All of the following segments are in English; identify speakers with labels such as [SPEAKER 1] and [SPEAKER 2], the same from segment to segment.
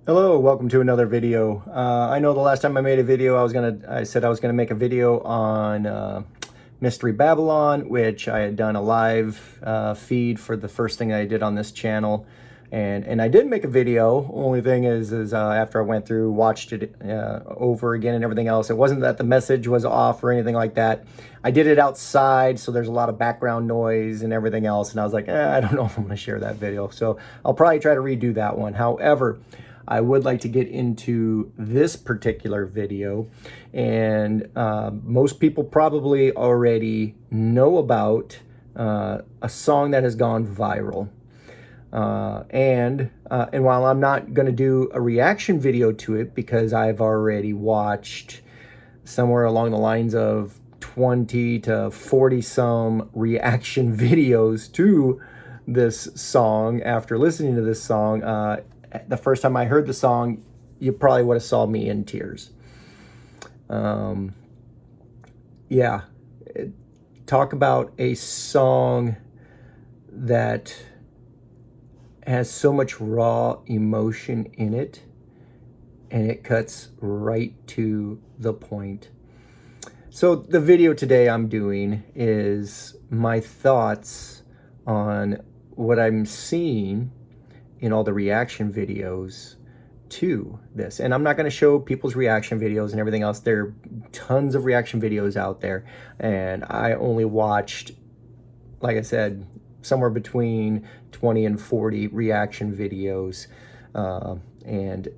[SPEAKER 1] Hello, welcome to another video. I know the last time I made a video, I said I was gonna make a video on Mystery Babylon, which I had done a live feed for the first thing I did on this channel, and I did make a video. Only thing is after I went through, watched it over again and everything else, it wasn't that the message was off or anything like that. I did it outside, so there's a lot of background noise and everything else, and I was like, I don't know if I'm gonna share that video, so I'll probably try to redo that one. However, I would like to get into this particular video, and most people probably already know about a song that has gone viral. And while I'm not going to do a reaction video to it because I've already watched somewhere along the lines of 20 to 40 some reaction videos to this song after listening to this song, the first time I heard the song, you probably would have saw me in tears. Yeah, talk about a song that has so much raw emotion in it, and it cuts right to the point. So the video today I'm doing is my thoughts on what I'm seeing in all the reaction videos to this. And I'm not going to show people's reaction videos and everything else. There are tons of reaction videos out there, and I only watched, like I said, somewhere between 20 and 40 reaction videos. And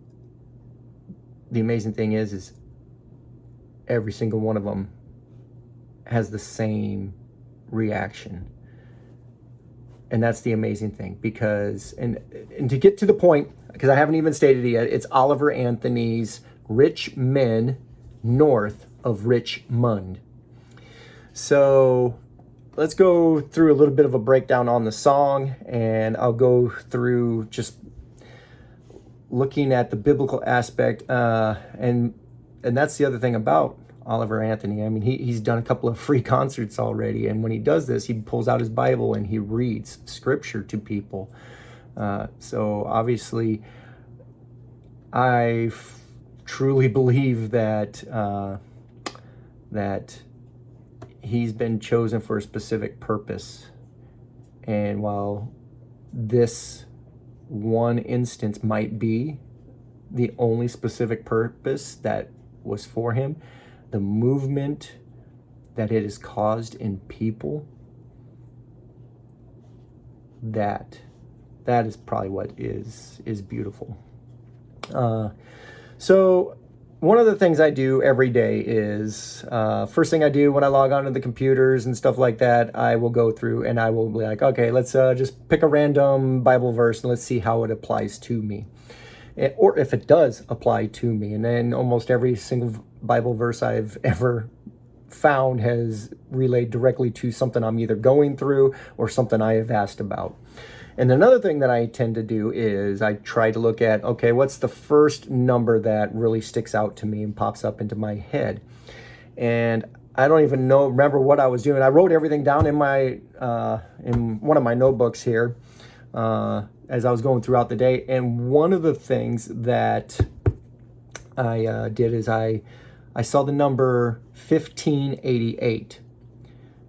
[SPEAKER 1] the amazing thing is every single one of them has the same reaction. And that's the amazing thing, because, and to get to the point, because I haven't even stated it yet, it's Oliver Anthony's Richmond, north of Richmond. So let's go through a little bit of a breakdown on the song, and I'll go through just looking at the biblical aspect, and that's the other thing about Oliver Anthony. I mean, he's done a couple of free concerts already, and when he does this, he pulls out his Bible and he reads scripture to people. So obviously, I truly believe that that he's been chosen for a specific purpose. And while this one instance might be the only specific purpose that was for him, the movement that it has caused in people, that is probably what is beautiful. So one of the things I do every day is, first thing I do when I log onto the computers and stuff like that, I will go through and I will be like, okay, let's just pick a random Bible verse and let's see how it applies to me. Or if it does apply to me. And then almost every single Bible verse I've ever found has relayed directly to something I'm either going through or something I have asked about. And another thing that I tend to do is I try to look at, okay, what's the first number that really sticks out to me and pops up into my head? And I don't even remember what I was doing. I wrote everything down in my in one of my notebooks here, as I was going throughout the day. And one of the things that I did is I saw the number 1588.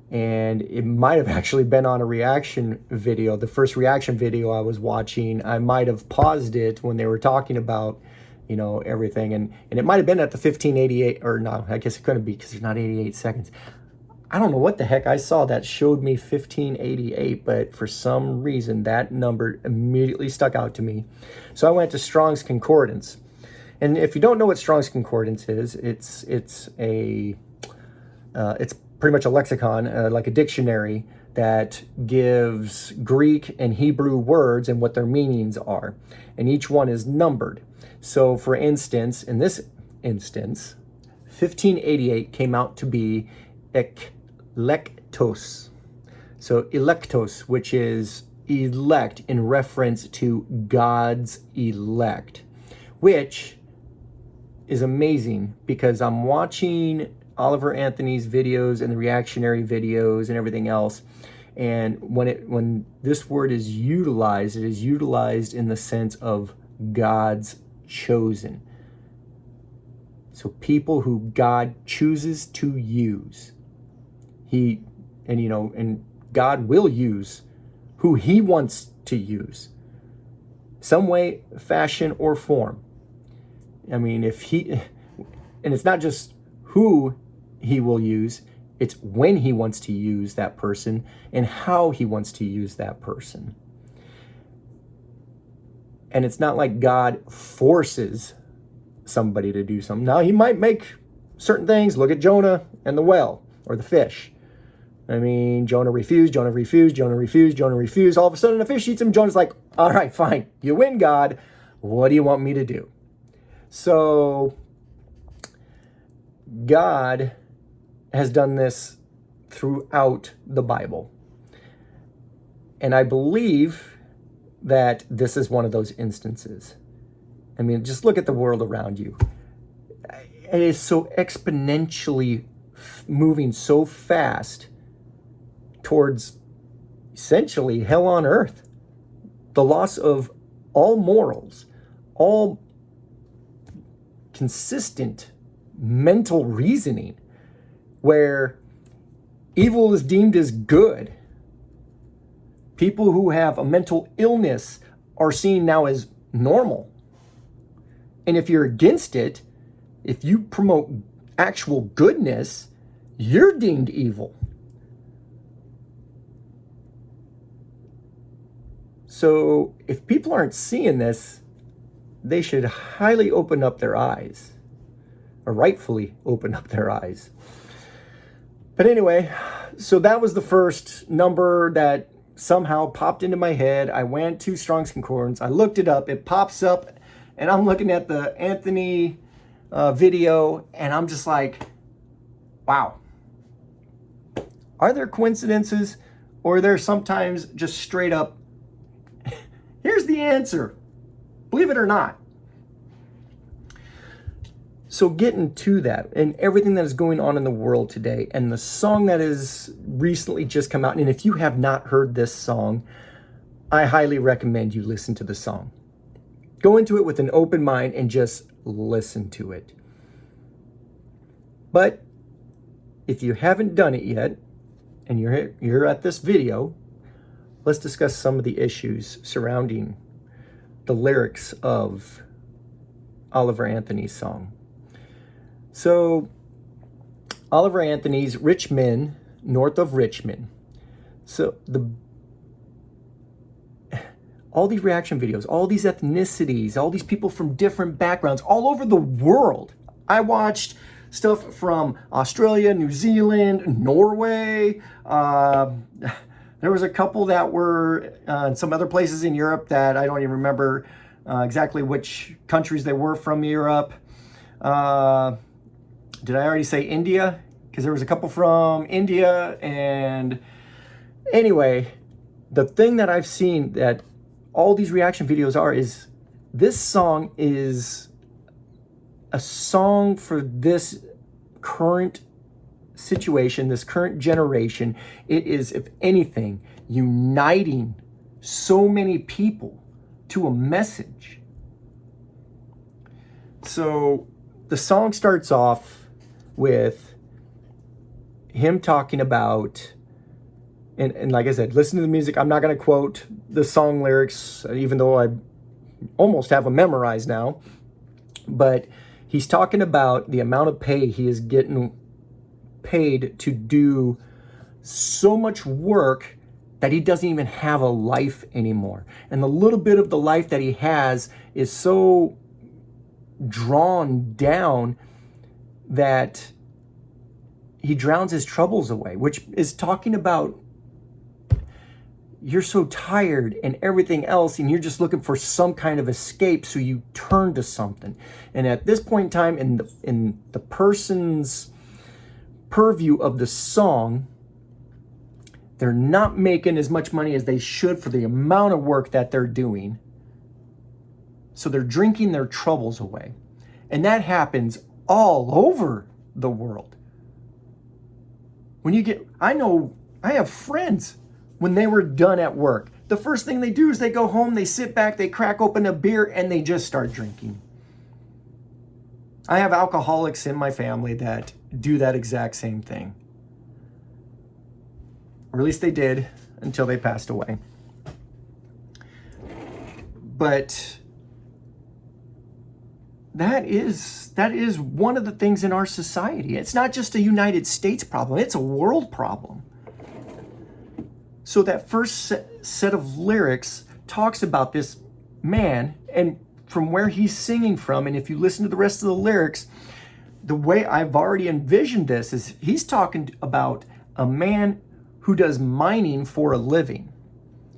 [SPEAKER 1] And it might have actually been on a reaction video. The first reaction video I was watching, I might have paused it when they were talking about, everything. And it might have been at the 1588, or no, I guess it couldn't be because there's not 88 seconds. I don't know what the heck I saw that showed me 1588, but for some reason that number immediately stuck out to me. So I went to Strong's Concordance. And if you don't know what Strong's Concordance is, it's pretty much a lexicon, like a dictionary that gives Greek and Hebrew words and what their meanings are. And each one is numbered. So for instance, in this instance, 1588 came out to be electos. So electos, which is elect in reference to God's elect, which is amazing because I'm watching Oliver Anthony's videos and the reactionary videos and everything else, and when this word is utilized, it is utilized in the sense of God's chosen. So people who God chooses to use. And God will use who he wants to use. Some way, fashion, or form. I mean, and it's not just who he will use, it's when he wants to use that person and how he wants to use that person. And it's not like God forces somebody to do something. Now, he might make certain things. Look at Jonah and the well or the fish. I mean, Jonah refused. All of a sudden, the fish eats him. Jonah's like, all right, fine. You win, God. What do you want me to do? So God has done this throughout the Bible. And I believe that this is one of those instances. I mean, just look at the world around you. It is so exponentially moving so fast towards essentially hell on earth. The loss of all morals, all consistent mental reasoning, where evil is deemed as good. People who have a mental illness are seen now as normal. And if you're against it, if you promote actual goodness, you're deemed evil. So if people aren't seeing this, they should highly open up their eyes, or rightfully open up their eyes. But anyway, so that was the first number that somehow popped into my head. I went to Strong's Concordance. I looked it up. It pops up, and I'm looking at the Anthony video, and I'm just like, wow. Are there coincidences, or are there sometimes just straight up, here's the answer, believe it or not? So getting to that and everything that is going on in the world today, and the song that has recently just come out, and if you have not heard this song, I highly recommend you listen to the song. Go into it with an open mind and just listen to it. But if you haven't done it yet, and you're at this video, let's discuss some of the issues surrounding the lyrics of Oliver Anthony's song. So, Oliver Anthony's Richmond, north of Richmond. So, all these reaction videos, all these ethnicities, all these people from different backgrounds, all over the world. I watched stuff from Australia, New Zealand, Norway. There was a couple that were in some other places in Europe that I don't even remember exactly which countries they were from Europe. Did I already say India? Because there was a couple from India. And anyway, the thing that I've seen that all these reaction videos is this song is a song for this current situation, this current generation. It is, if anything, uniting so many people to a message. So the song starts off with him talking about, and like I said, listen to the music. I'm not going to quote the song lyrics, even though I almost have them memorized now. But he's talking about the amount of pay he is getting paid to do so much work that he doesn't even have a life anymore. And the little bit of the life that he has is so drawn down that he drowns his troubles away, which is talking about you're so tired and everything else, and you're just looking for some kind of escape, so you turn to something. And at this point in time, in the person's purview of the song, they're not making as much money as they should for the amount of work that they're doing. So they're drinking their troubles away. And that happens all over the world. I have friends, when they were done at work, the first thing they do is they go home, they sit back, they crack open a beer, and they just start drinking. I have alcoholics in my family that do that exact same thing. Or at least they did until they passed away. But that is one of the things in our society. It's not just a United States problem, it's a world problem. So that first set of lyrics talks about this man, and from where he's singing from, and if you listen to the rest of the lyrics, the way I've already envisioned this is he's talking about a man who does mining for a living.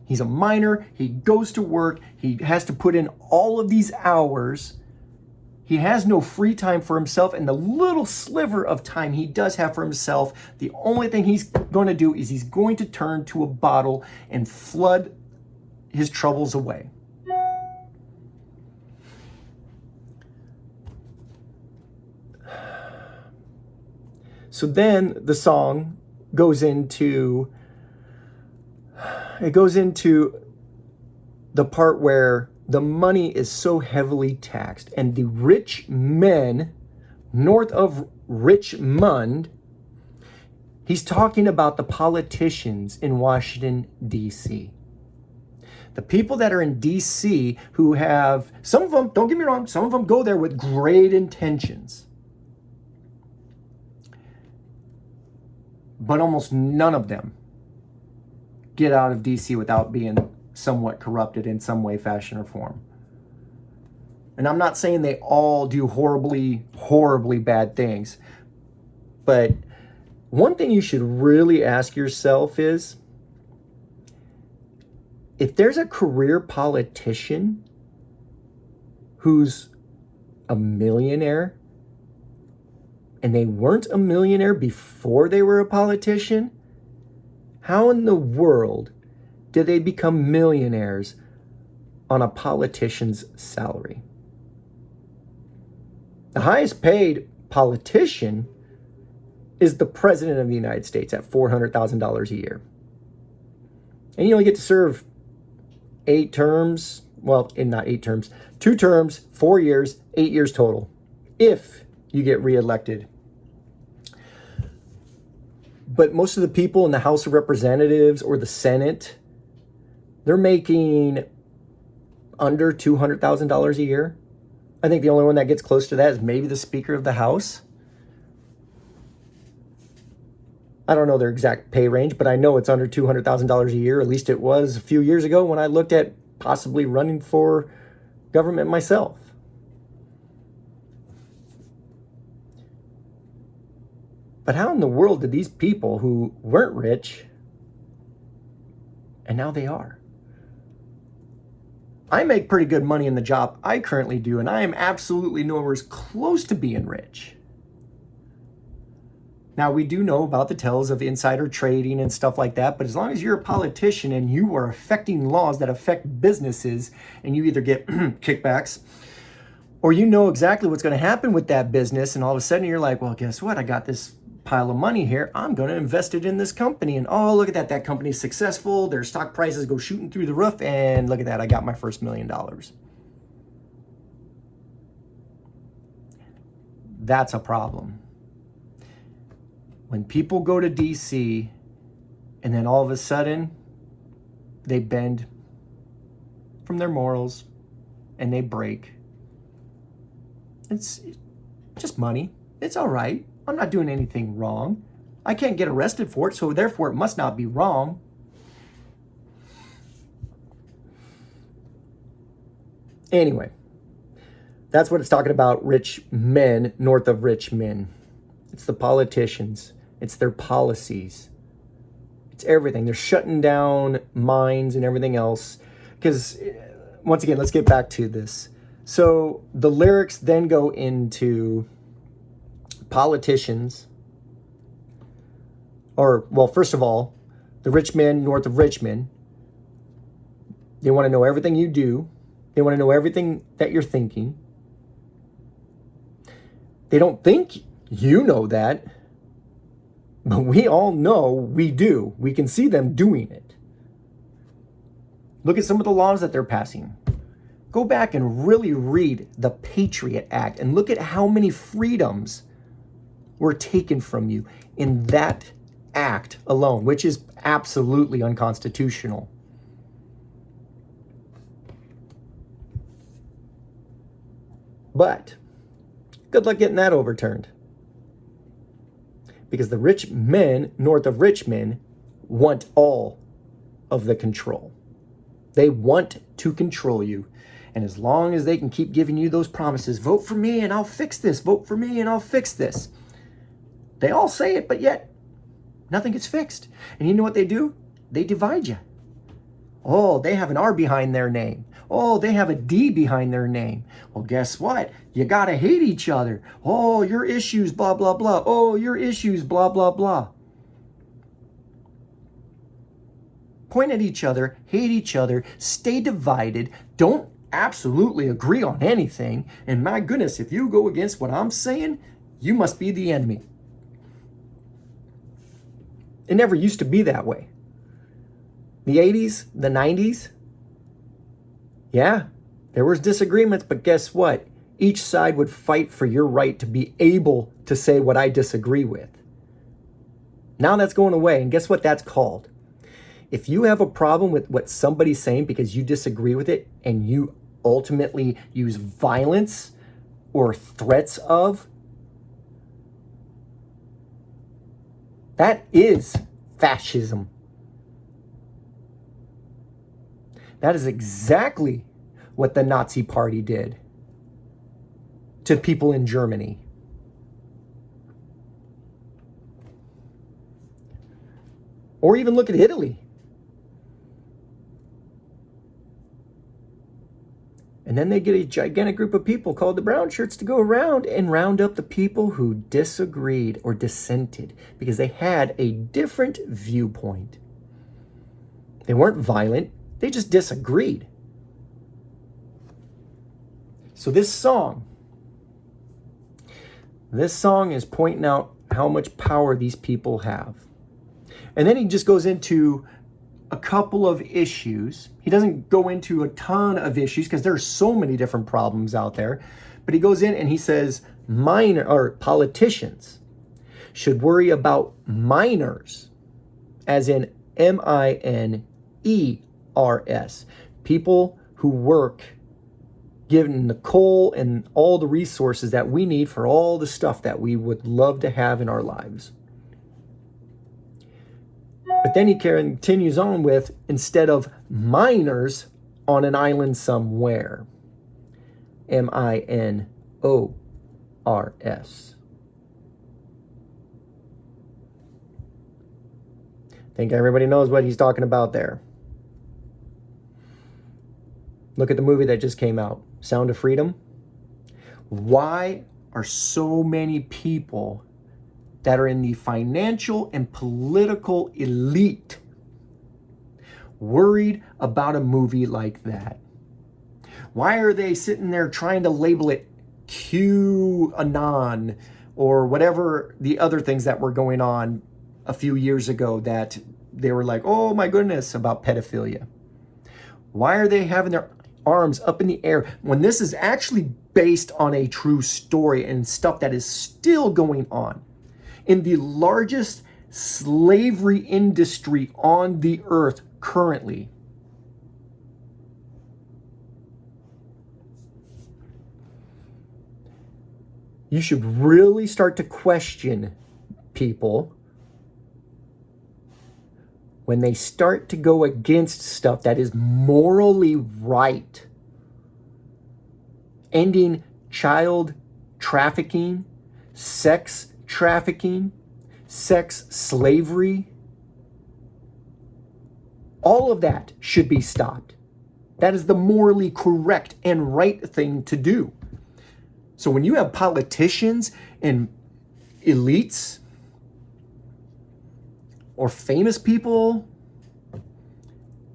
[SPEAKER 1] He's a miner, he goes to work, he has to put in all of these hours. He has no free time for himself, and the little sliver of time he does have for himself, the only thing he's going to do is he's going to turn to a bottle and flood his troubles away. So then the song goes into the part where the money is so heavily taxed, and the rich men north of Richmond, he's talking about the politicians in Washington, D.C. The people that are in D.C. who have, some of them, don't get me wrong, some of them go there with great intentions. But almost none of them get out of D.C. without being somewhat corrupted in some way, fashion, or form. And I'm not saying they all do horribly, horribly bad things. But one thing you should really ask yourself is, if there's a career politician who's a millionaire, and they weren't a millionaire before they were a politician, how in the world did they become millionaires on a politician's salary? The highest paid politician is the president of the United States at $400,000 a year. And you only get to serve 8 terms, well, not 8 terms, 2 terms, 4 years, 8 years total, if you get reelected. But most of the people in the House of Representatives or the Senate, they're making under $200,000 a year. I think the only one that gets close to that is maybe the Speaker of the House. I don't know their exact pay range, but I know it's under $200,000 a year. At least it was a few years ago when I looked at possibly running for government myself. But how in the world did these people who weren't rich, and now they are? I make pretty good money in the job I currently do, and I am absolutely nowhere close to being rich. Now, we do know about the tales of insider trading and stuff like that, but as long as you're a politician and you are affecting laws that affect businesses, and you either get kickbacks, or you know exactly what's going to happen with that business, and all of a sudden you're like, well, guess what? I got this pile of money here. I'm going to invest it in this company. And oh, look at that. That company's successful. Their stock prices go shooting through the roof. And look at that. I got my first $1 million. That's a problem. When people go to DC and then all of a sudden they bend from their morals and they break. It's just money. It's all right. I'm not doing anything wrong. I can't get arrested for it, so therefore it must not be wrong. Anyway, that's what it's talking about, rich men north of Richmond. It's the politicians. It's their policies. It's everything. They're shutting down mines and everything else. Because, once again, let's get back to this. So the lyrics then go into politicians, or, well, first of all, the rich men north of Richmond. They want to know everything you do. They want to know everything that you're thinking. They don't think you know that, but we all know we do. We can see them doing it. Look at some of the laws that they're passing. Go back and really read the Patriot Act and look at how many freedoms were taken from you in that act alone, which is absolutely unconstitutional. But good luck getting that overturned. Because the rich men north of Richmond want all of the control. They want to control you. And as long as they can keep giving you those promises, vote for me and I'll fix this, vote for me and I'll fix this. They all say it, but yet nothing gets fixed. And you know what they do? They divide you. Oh, they have an R behind their name. Oh, they have a D behind their name. Well, guess what? You got to hate each other. Oh, your issues, blah, blah, blah. Oh, your issues, blah, blah, blah. Point at each other, hate each other, stay divided, don't absolutely agree on anything. And my goodness, if you go against what I'm saying, you must be the enemy. It never used to be that way. The 80s, the 90s, yeah, there was disagreements, but guess what? Each side would fight for your right to be able to say what I disagree with. Now that's going away, and guess what that's called? If you have a problem with what somebody's saying because you disagree with it and you ultimately use violence or threats of, that is fascism. That is exactly what the Nazi Party did to people in Germany. Or even look at Italy. And then they get a gigantic group of people called the brown shirts to go around and round up the people who disagreed or dissented because they had a different viewpoint. They weren't violent, they just disagreed. So this song is pointing out how much power these people have. And then he just goes into a couple of issues. He doesn't go into a ton of issues because there are so many different problems out there. But he goes in and he says politicians should worry about minors, as in miners, people who work given the coal and all the resources that we need for all the stuff that we would love to have in our lives. But then he continues on with, instead of miners on an island somewhere. minors. Think everybody knows what he's talking about there. Look at the movie that just came out, Sound of Freedom. Why are so many people that are in the financial and political elite worried about a movie like that? Why are they sitting there trying to label it QAnon or whatever the other things that were going on a few years ago that they were like, oh my goodness, about pedophilia? Why are they having their arms up in the air when this is actually based on a true story and stuff that is still going on in the largest slavery industry on the earth currently? You should really start to question people when they start to go against stuff that is morally right. Ending child trafficking, sex trafficking, sex slavery. All of that should be stopped. That is the morally correct and right thing to do. So when you have politicians and elites or famous people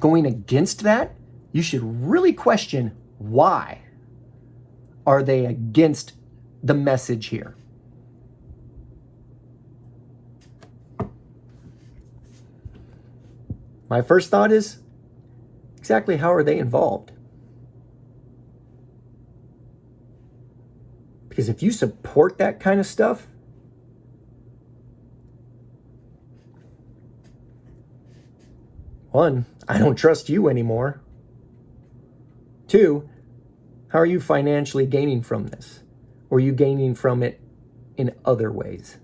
[SPEAKER 1] going against that, you should really question, why are they against the message here? My first thought is, exactly how are they involved? Because if you support that kind of stuff, one, I don't trust you anymore. Two, how are you financially gaining from this? Or are you gaining from it in other ways?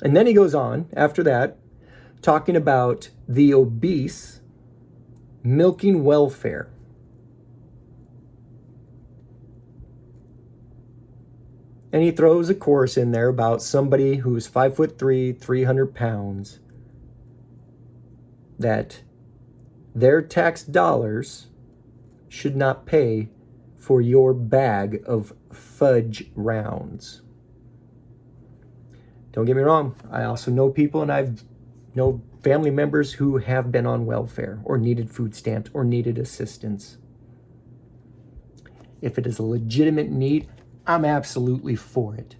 [SPEAKER 1] And then he goes on after that, talking about the obese milking welfare. And he throws a chorus in there about somebody who's 5'3", 300 pounds, that their tax dollars should not pay for your bag of fudge rounds. Don't get me wrong, I also know people, and I've know family members who have been on welfare or needed food stamps or needed assistance. If it is a legitimate need, I'm absolutely for it.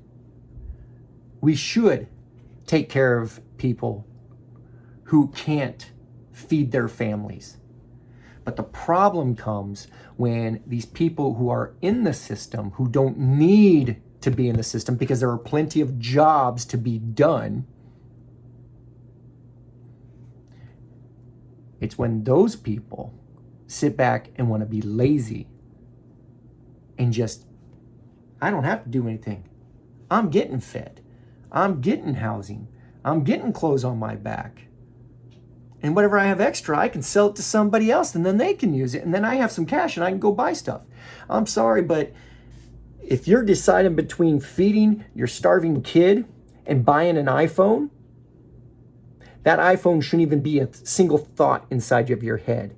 [SPEAKER 1] We should take care of people who can't feed their families. But the problem comes when these people who are in the system, who don't need to be in the system because there are plenty of jobs to be done, it's when those people sit back and want to be lazy and just, I don't have to do anything. I'm getting fed. I'm getting housing. I'm getting clothes on my back. And whatever I have extra, I can sell it to somebody else and then they can use it. And then I have some cash and I can go buy stuff. I'm sorry, but if you're deciding between feeding your starving kid and buying an iPhone, that iPhone shouldn't even be a single thought inside of your head.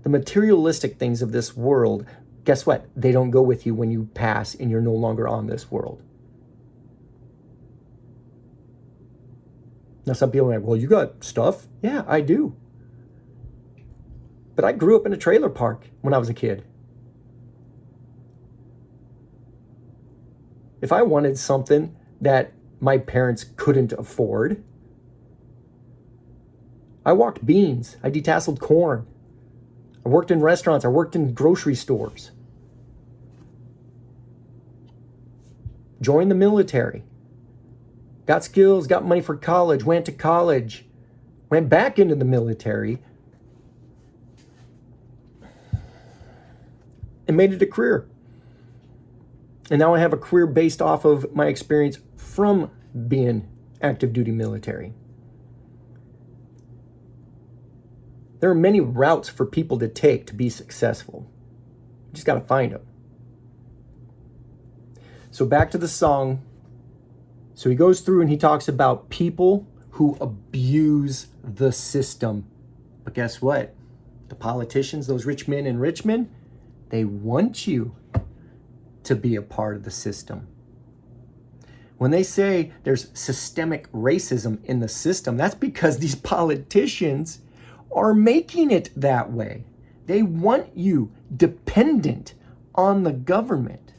[SPEAKER 1] The materialistic things of this world, guess what? They don't go with you when you pass and you're no longer on this world. Now, some people are like, well, you got stuff. Yeah, I do. But I grew up in a trailer park when I was a kid. If I wanted something that my parents couldn't afford, I walked beans. I detasseled corn. I worked in restaurants. I worked in grocery stores. Joined the military. Got skills, got money for college, went to college, went back into the military, and made it a career. And now I have a career based off of my experience from being active duty military. There are many routes for people to take to be successful. You just got to find them. So back to the song. So he goes through and he talks about people who abuse the system. But guess what? The politicians, those rich men in Richmond, they want you to be a part of the system. When they say there's systemic racism in the system, that's because these politicians are making it that way. They want you dependent on the government.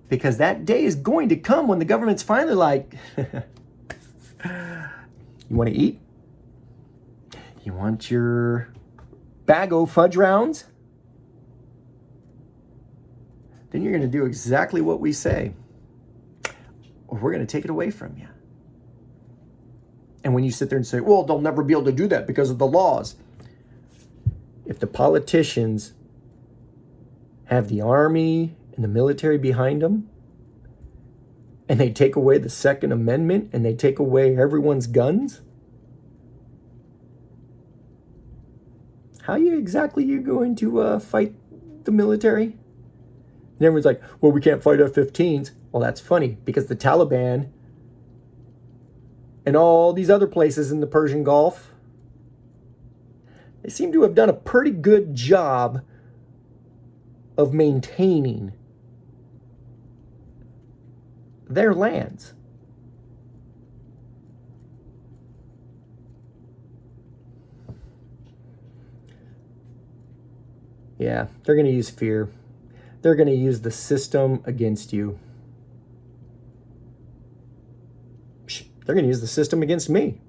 [SPEAKER 1] Because that day is going to come when the government's finally like, you want to eat? You want your bag of fudge rounds? Then you're going to do exactly what we say, or we're going to take it away from you. And when you sit there and say, well, they'll never be able to do that because of the laws. If the politicians have the army and the military behind them, and they take away the Second Amendment, and they take away everyone's guns, how exactly are you going to fight the military? And everyone's like, well, we can't fight F-15s. Well, that's funny, because the Taliban and all these other places in the Persian Gulf, they seem to have done a pretty good job of maintaining their lands. Yeah, they're going to use fear. They're going to use the system against you. They're going to use the system against me.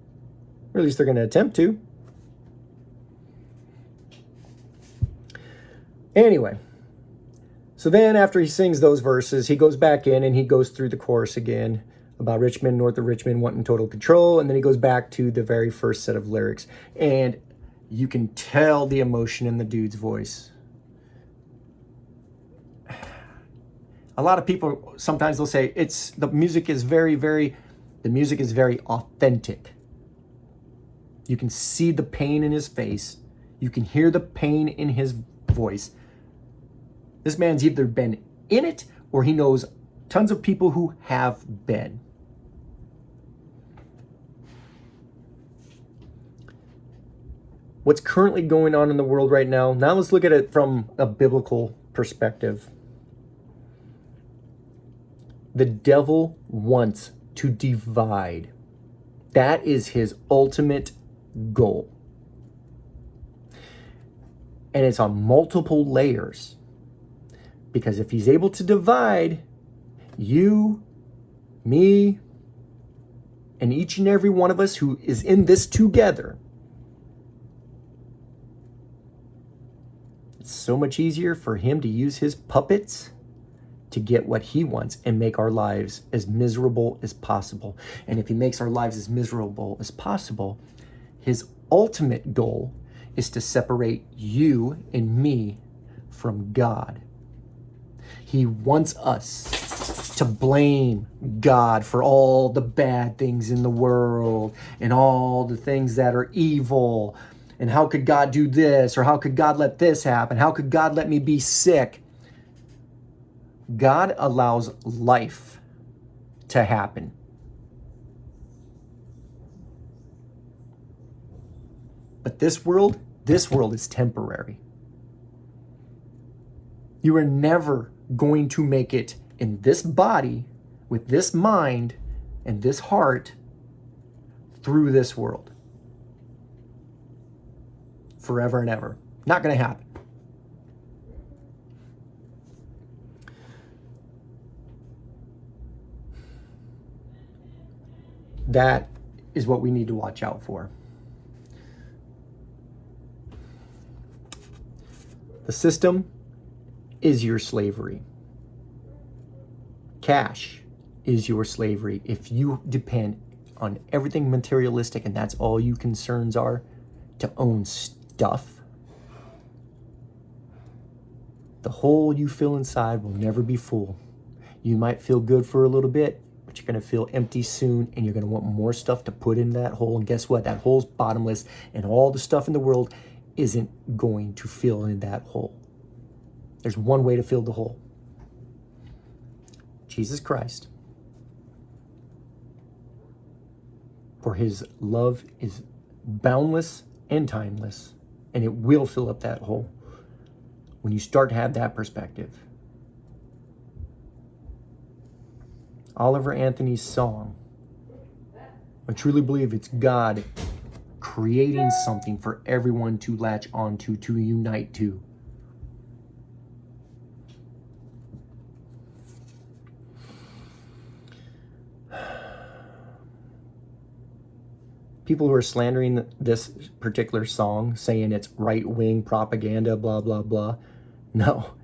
[SPEAKER 1] Or at least they're going to attempt to. Anyway, so then after he sings those verses, he goes back in and he goes through the chorus again about Richmond, north of Richmond, wanting total control. And then he goes back to the very first set of lyrics. And you can tell the emotion in the dude's voice. A lot of people, sometimes they'll say, the music is very authentic. You can see the pain in his face. You can hear the pain in his voice. This man's either been in it or he knows tons of people who have been. What's currently going on in the world right now, now let's look at it from a biblical perspective. The devil wants to divide. That is his ultimate goal. And it's on multiple layers. Because if he's able to divide you, me, and each and every one of us who is in this together, it's so much easier for him to use his puppets to get what he wants and make our lives as miserable as possible. And if he makes our lives as miserable as possible, his ultimate goal is to separate you and me from God. He wants us to blame God for all the bad things in the world and all the things that are evil. And how could God do this? Or how could God let this happen? How could God let me be sick? God allows life to happen. But this world is temporary. You are never going to make it in this body, with this mind and this heart, through this world. Forever and ever. Not going to happen. That is what we need to watch out for. The system is your slavery. Cash is your slavery. If you depend on everything materialistic and that's all you concerns are, to own stuff, the hole you feel inside will never be full. You might feel good for a little bit, but you're going to feel empty soon, and you're going to want more stuff to put in that hole. And guess what? That hole's bottomless, and all the stuff in the world isn't going to fill in that hole. There's one way to fill the hole. Jesus Christ. For his love is boundless and timeless, and it will fill up that hole when you start to have that perspective. Oliver Anthony's song, I truly believe it's God creating something for everyone to latch onto, to unite to. People who are slandering this particular song, saying it's right-wing propaganda, blah, blah, blah. No.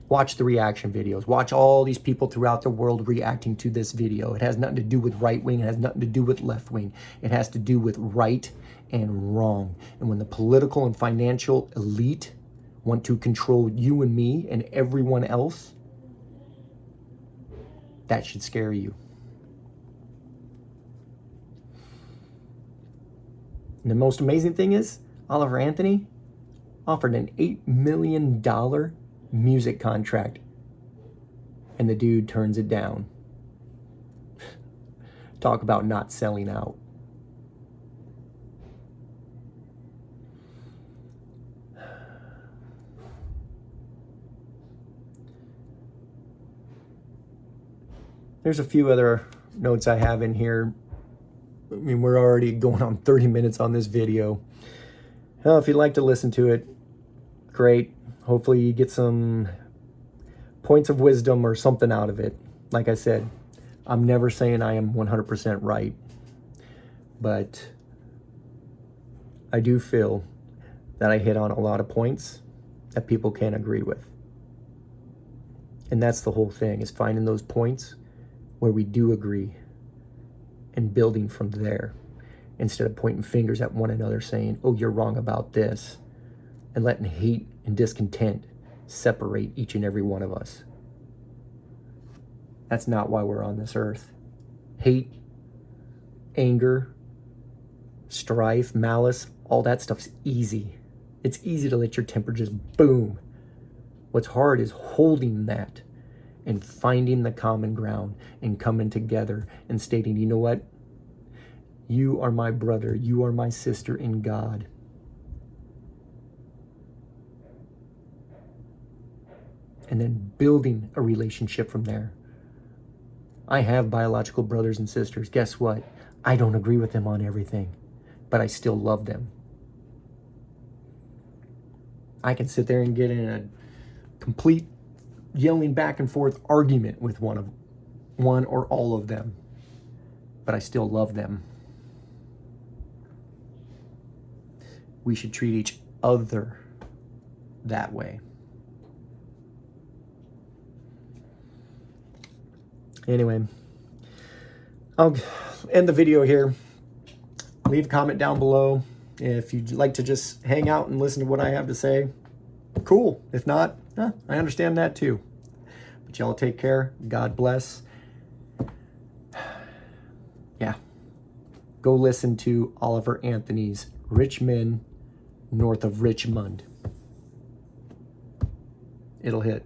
[SPEAKER 1] Watch the reaction videos. Watch all these people throughout the world reacting to this video. It has nothing to do with right-wing. It has nothing to do with left-wing. It has to do with right and wrong. And when the political and financial elite want to control you and me and everyone else, that should scare you. And the most amazing thing is, Oliver Anthony offered an $8 million music contract, and the dude turns it down. Talk about not selling out. There's a few other notes I have in here. I mean, we're already going on 30 minutes on this video. Well, if you'd like to listen to it, great. Hopefully you get some points of wisdom or something out of it. Like I said, I'm never saying I am 100% right. But I do feel that I hit on a lot of points that people can't agree with. And that's the whole thing, is finding those points where we do agree and building from there, instead of pointing fingers at one another saying, oh, you're wrong about this, and letting hate and discontent separate each and every one of us. That's not why we're on this earth. Hate, anger, strife, malice, all that stuff's easy. It's easy to let your temper just boom. What's hard is holding that and finding the common ground and coming together and stating, you know what? You are my brother. You are my sister in God. And then building a relationship from there. I have biological brothers and sisters. Guess what? I don't agree with them on everything, but I still love them. I can sit there and get in a complete yelling back and forth argument with one or all of them, but I still love them. We should treat each other that way. Anyway, I'll end the video here. Leave a comment down below. If you'd like to just hang out and listen to what I have to say, cool. If not, I understand that too. But y'all take care. God bless. Yeah. Go listen to Oliver Anthony's Richmond, north of Richmond. It'll hit.